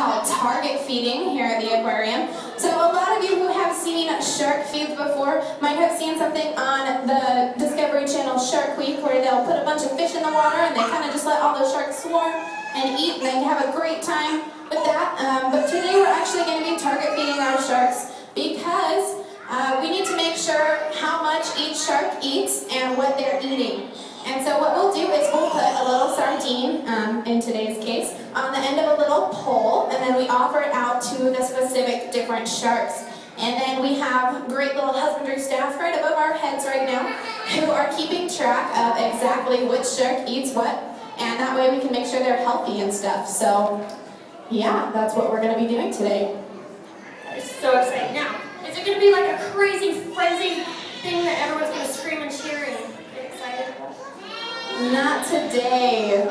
called target feeding here at the aquarium. So a lot of you who have seen shark feeds before might have seen something on the Discovery Channel Shark Week where they'll put a bunch of fish in the water and they kind of just let all the sharks swarm and eat, and they have a great time with that. But today we're actually going to be target feeding our sharks because we need to make sure how much each shark eats and what they're eating. And so what we'll do is we'll put a little sardine, in today's case, on the end of a little pole, and then we offer it out to the specific different sharks. And then we have great little husbandry staff right above our heads right now who are keeping track of exactly which shark eats what, and that way we can make sure they're healthy and stuff. So yeah, that's what we're going to be doing today. That is so exciting. Now, is it going to be like a crazy, frenzy thing that everyone's going to scream and cheer and get excited about? Not today.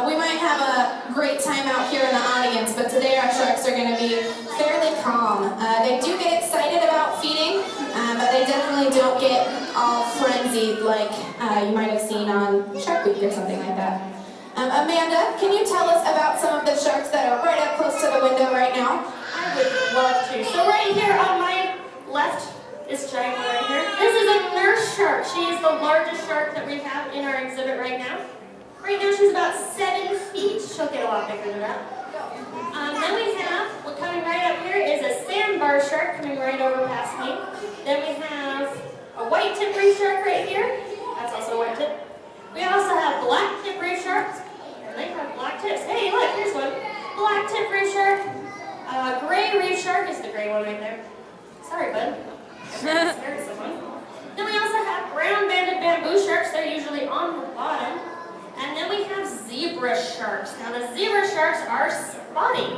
We might have a great time out here in the audience, but today our sharks are going to be fairly calm. They do get excited about feeding, but they definitely don't get all frenzied like you might have seen on Shark Week or something like that. Amanda, can you tell us about some of the sharks that are right up close to the window right now? I would love to. So right here on my left, this giant one right here, this is a nurse shark. She is the largest shark that we have in our exhibit right now. Right now she's about 7 feet. She'll get a lot bigger than that. Then we have, coming right up here is a sandbar shark coming right over past me. Then we have a white tip reef shark right here. That's also a white tip. We also have black tip reef sharks. And they have black tips. Hey, look, here's one. Black tip reef shark. Gray reef shark is the gray one right there. Sorry, bud. Scared someone. Then we also have brown banded bamboo sharks. They're usually on the bottom. And then we have zebra sharks. Now the zebra sharks are spotty.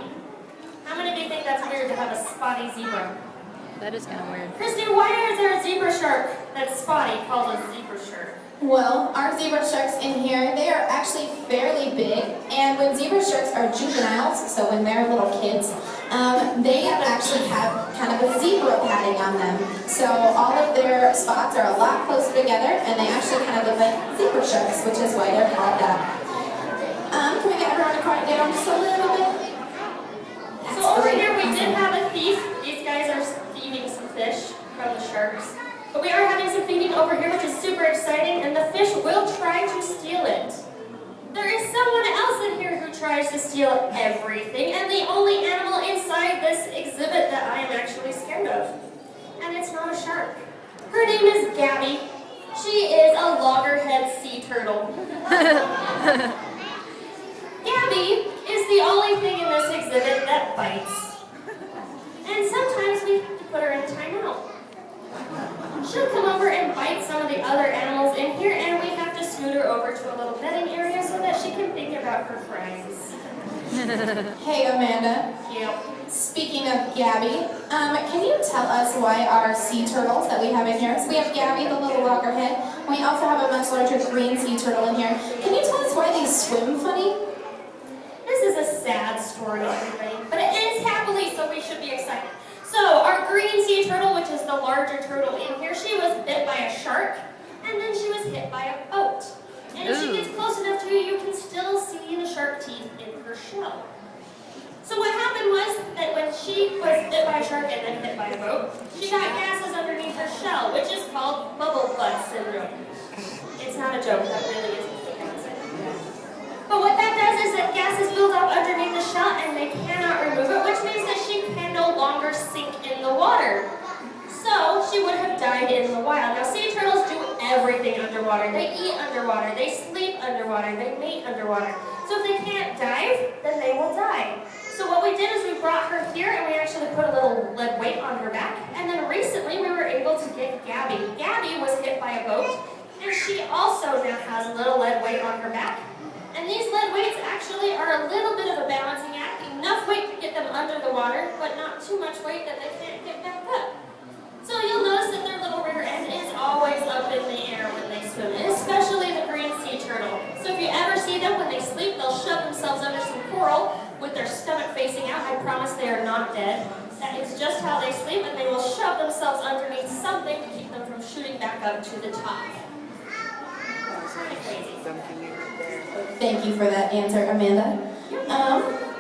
How many do you think that's weird to have a spotty zebra? That is kind of weird. Christy, why is there a zebra shark that's spotty called a zebra shark? Well, our zebra sharks in here, they are actually fairly big, and when zebra sharks are juveniles, so when they're little kids, they actually have kind of a zebra padding on them. So all of their spots are a lot closer together, and they actually kind of look like zebra sharks, which is why they're called that. Can we get everyone to quiet down just a little bit? So over here we did have a thief. These guys are thieving some fish from the sharks. But we are having some feeding over here, which is super exciting, and the fish will try to steal it. There is someone else in here who tries to steal everything, and the only animal inside this exhibit that I am actually scared of. And it's not a shark. Her name is Gabby. She is a loggerhead sea turtle. Gabby is the only thing in this exhibit that bites. And sometimes we have to put her in timeout. She'll come over and bite some of the other animals in here, and we have to scoot her over to a little bedding area so that she can think about her friends. Hey, Amanda. Yep. Speaking of Gabby, can you tell us why our sea turtles that we have in here? So we have Gabby, the little loggerhead. We also have a much larger green sea turtle in here. Can you tell us why they swim funny? This is a sad story, everybody, but it ends happily, so we should be excited. So, our green sea turtle, which is the larger turtle in here, she was bit by a shark, and then she was hit by a boat. And if she gets close enough to you, you can still see the shark teeth in her shell. So what happened was that when she was bit by a shark and then hit by a boat, she got gases underneath her shell, which is called bubble butt syndrome. It's not a joke, that really is the thing. But what that does is that gases build up underneath the shell and they cannot remove it, which means that she can no longer sink in the water. So she would have died in the wild. Now sea turtles do everything underwater. They eat underwater, they sleep underwater, they mate underwater. So if they can't dive, then they will die. So what we did is we brought her here and we actually put a little lead weight on her back. And then recently we were able to get Gabby. Gabby was hit by a boat, and she also now has a little lead weight on her back. And these lead weights actually are a little bit of a balancing act, enough weight to get them under the water, but not too much weight that they can't get back up. So you'll notice that their little rear end is always up in the air when they swim, especially the green sea turtle. So if you ever see them when they sleep, they'll shove themselves under some coral with their stomach facing out. I promise they are not dead. That is just how they sleep, and they will shove themselves underneath something to keep them from shooting back up to the top. It's kind of crazy. Thank you for that answer, Amanda.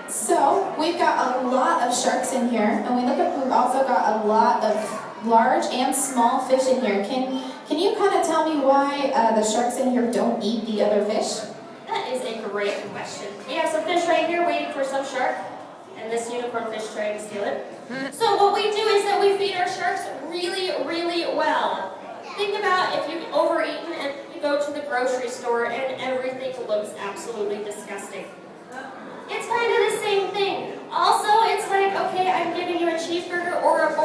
So we've got a of sharks in here, and we've also got a lot of large and small fish in here. Can you kind of tell me why the sharks in here don't eat the other fish? That is a great question. We have some fish right here waiting for some shark, and this unicorn fish trying to steal it. So what we do is that we feed our sharks really, really well. Think about if you've overeaten and you go to the grocery store and everything looks absolutely disgusting. It's kind of the same thing. Also, it's like, okay, I'm giving you a cheeseburger or a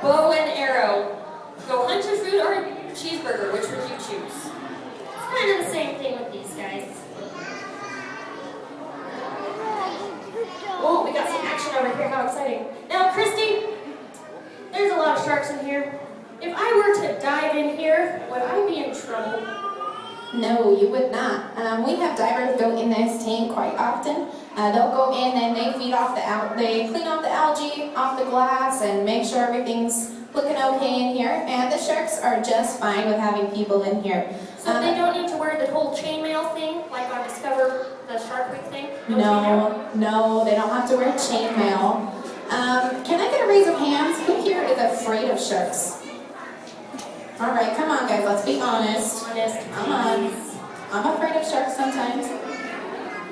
bow and arrow. Go hunt your food or a cheeseburger, which would you choose? It's kind of the same thing with these guys. Oh, we got some action over here, how exciting. Now, Christy, there's a lot of sharks in here. If I were to dive in here, would I be in trouble? No, you would not. We have divers go in this tank quite often. They'll go in and they feed off they clean off the algae off the glass and make sure everything's looking okay in here. And the sharks are just fine with having people in here. So they don't need to wear the whole chainmail thing, like on Discover, the Shark Week thing? No, they don't have to wear chainmail. Can I get a raise of hands? Who here is afraid of sharks? All right, come on, guys. Let's be honest. Come on. I'm afraid of sharks sometimes.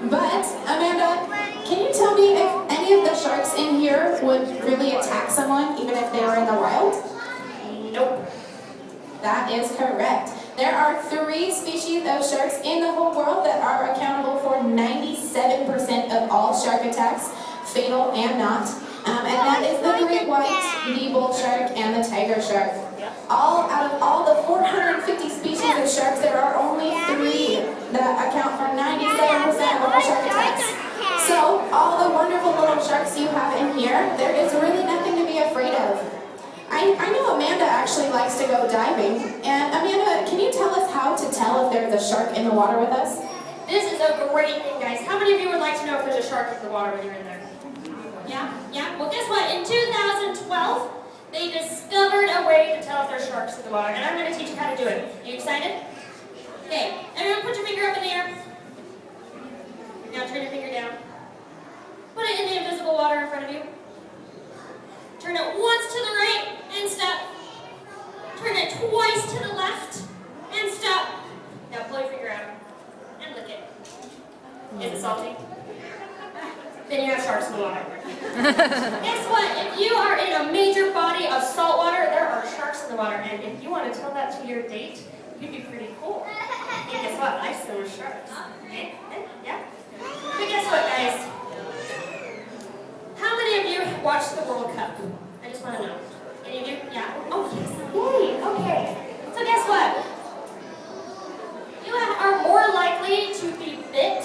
But, Amanda, can you tell me if any of the sharks in here would really attack someone, even if they were in the wild? Nope. That is correct. There are 3 species of sharks in the whole world that are accountable for 97% of all shark attacks, fatal and not. And that is the great white, the bull shark, and the tiger shark. Out of all the 450 species of sharks, there are only 3 that account for 97% of all shark attacks. So, all the wonderful little sharks you have in here, there is really nothing to be afraid of. I know Amanda actually likes to go diving. And Amanda, can you tell us how to tell if there's a shark in the water with us? This is a great thing, guys. How many of you would like to know if there's a shark in the water when you're in there? Yeah? Well, guess what? In 2012, they discovered a way to tell if there's sharks in the water, and I'm going to teach you how to do it. You excited? Okay, everyone put your finger up in the air. Now turn your finger down. Put it in the invisible water in front of you. Turn it once to the right and stop. Turn it twice to the left and stop. Now pull your finger out and lick it. Is it salty? Then you have sharks in the water. Guess what? If you are in a major body of salt water, there are sharks in the water. And if you want to tell that to your date, you'd be pretty cool. And guess what? I swim with sharks. Okay? Yeah? But guess what, guys? How many of you watched the World Cup? I just want to know. Any of you? Yeah? Oh, yes. Yay! Okay. So guess what? You are more likely to be bit.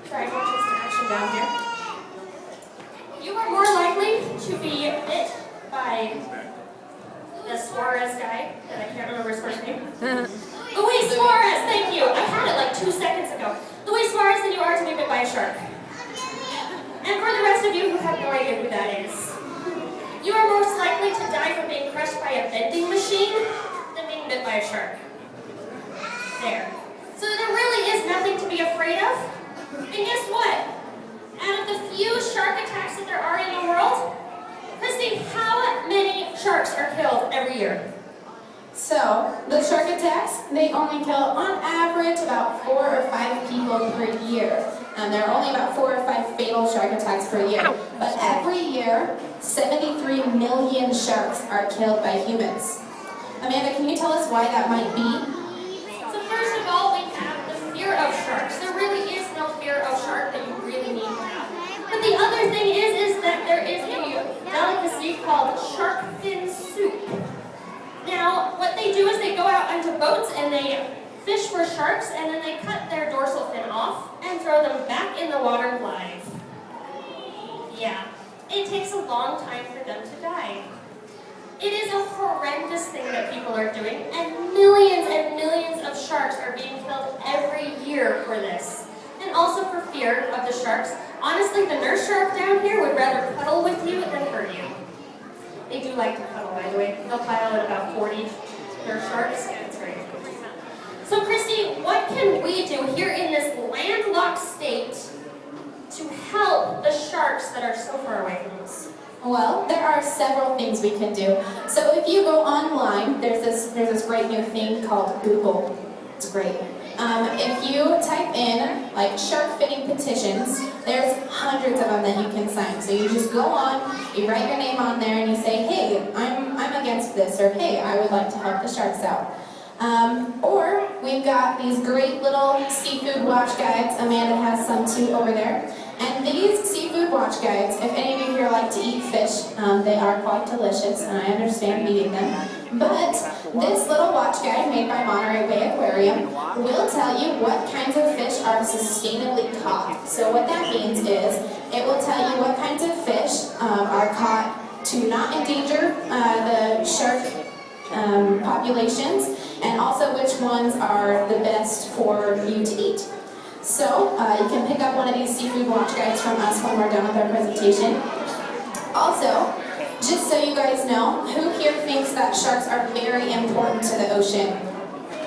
Sorry, I'm just action down here. You are more likely to be bit by the Suarez guy, that I can't remember his first name. Luis Suarez, thank you. I had it like 2 seconds ago. Luis Suarez than you are to be bit by a shark. And for the rest of you who have no idea who that is, you are most likely to die from being crushed by a vending machine than being bit by a shark. There. So there really is nothing to be afraid of. And guess what? Out of the few shark attacks that there are in the world, Christy, how many sharks are killed every year? So, the shark attacks, they only kill on average about 4 or 5 people per year. And there are only about 4 or 5 fatal shark attacks per year. But every year, 73 million sharks are killed by humans. Amanda, can you tell us why that might be? So first of all, we have the fear of sharks. There really is no fear of shark that you really need to have. But the other thing is that there is a delicacy called shark fin soup. Now, what they do is they go out onto boats and they fish for sharks, and then they cut their dorsal fin off and throw them back in the water live. Yeah, it takes a long time for them to die. It is a horrendous thing that people are doing, and millions of sharks are being killed every year for this. And also for fear of the sharks. Honestly, the nurse shark down here would rather cuddle with you than hurt you. They do like to cuddle, by the way. They'll pile at about 40 nurse sharks. Yeah, it's great. So Christy, what can we do here in this landlocked state to help the sharks that are so far away from us? Well, there are several things we can do. So if you go online, there's this great new thing called Google. It's great. If you type in like shark finning petitions, there's hundreds of them that you can sign. So you just go on, you write your name on there, and you say, hey, I'm against this, or hey, I would like to help the sharks out. Or we've got these great little seafood watch guides. Amanda has some too over there. And these seafood watch guides, if any of you here like to eat fish, they are quite delicious, and I understand eating them. But this little watch guide made by Monterey Bay Aquarium will tell you what kinds of fish are sustainably caught. So what that means is it will tell you what kinds of fish are caught to not endanger the shark populations, and also which ones are the best for you to eat. So you can pick up one of these seafood watch guides from us when we're done with our presentation. Also, just so you guys know, who here thinks that sharks are very important to the ocean?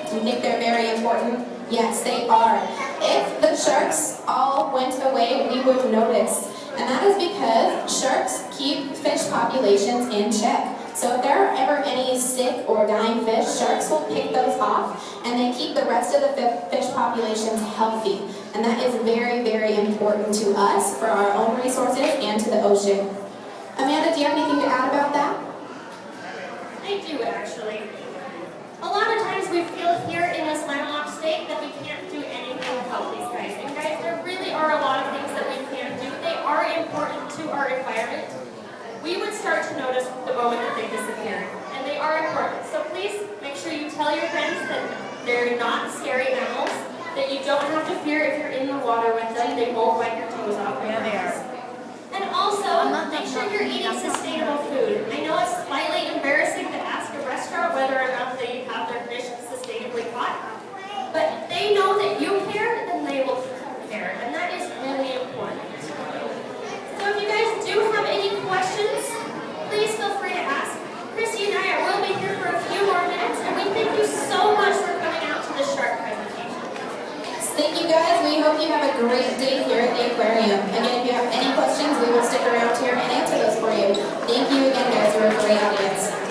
Do you think they're very important? Yes, they are. If the sharks all went away, we would notice. And that is because sharks keep fish populations in check. So if there are ever any sick or dying fish, sharks will pick those off, and they keep the rest of the fish populations healthy. And that is very, very important to us for our own resources and to the ocean. Amanda, do you have anything to add about that? I do, actually. A lot of times we feel here in this landlocked state that we can't do anything to help these guys. And guys, there really are a lot of things that we can do. They are important to our environment. We would start to notice the moment that they disappear, and they are important. So please make sure you tell your friends that they're not scary animals, that you don't have to fear if you're in the water with them. They won't bite your toes off. Yeah, they are. And also, make sure you're eating sustainable food. I know it's slightly embarrassing to ask a restaurant whether or not they have their fish sustainably caught, but if they know that you care, then they will care, and that is really important. So if you guys do have any questions, please feel free to ask. Christy and I will be here for a few more minutes, and we thank you so much for coming out to the shark presentation. Thank you guys. We hope you have a great day here at the aquarium. Again, if you have any questions, we will stick around here and answer those for you. Thank you again, guys. You're a great audience.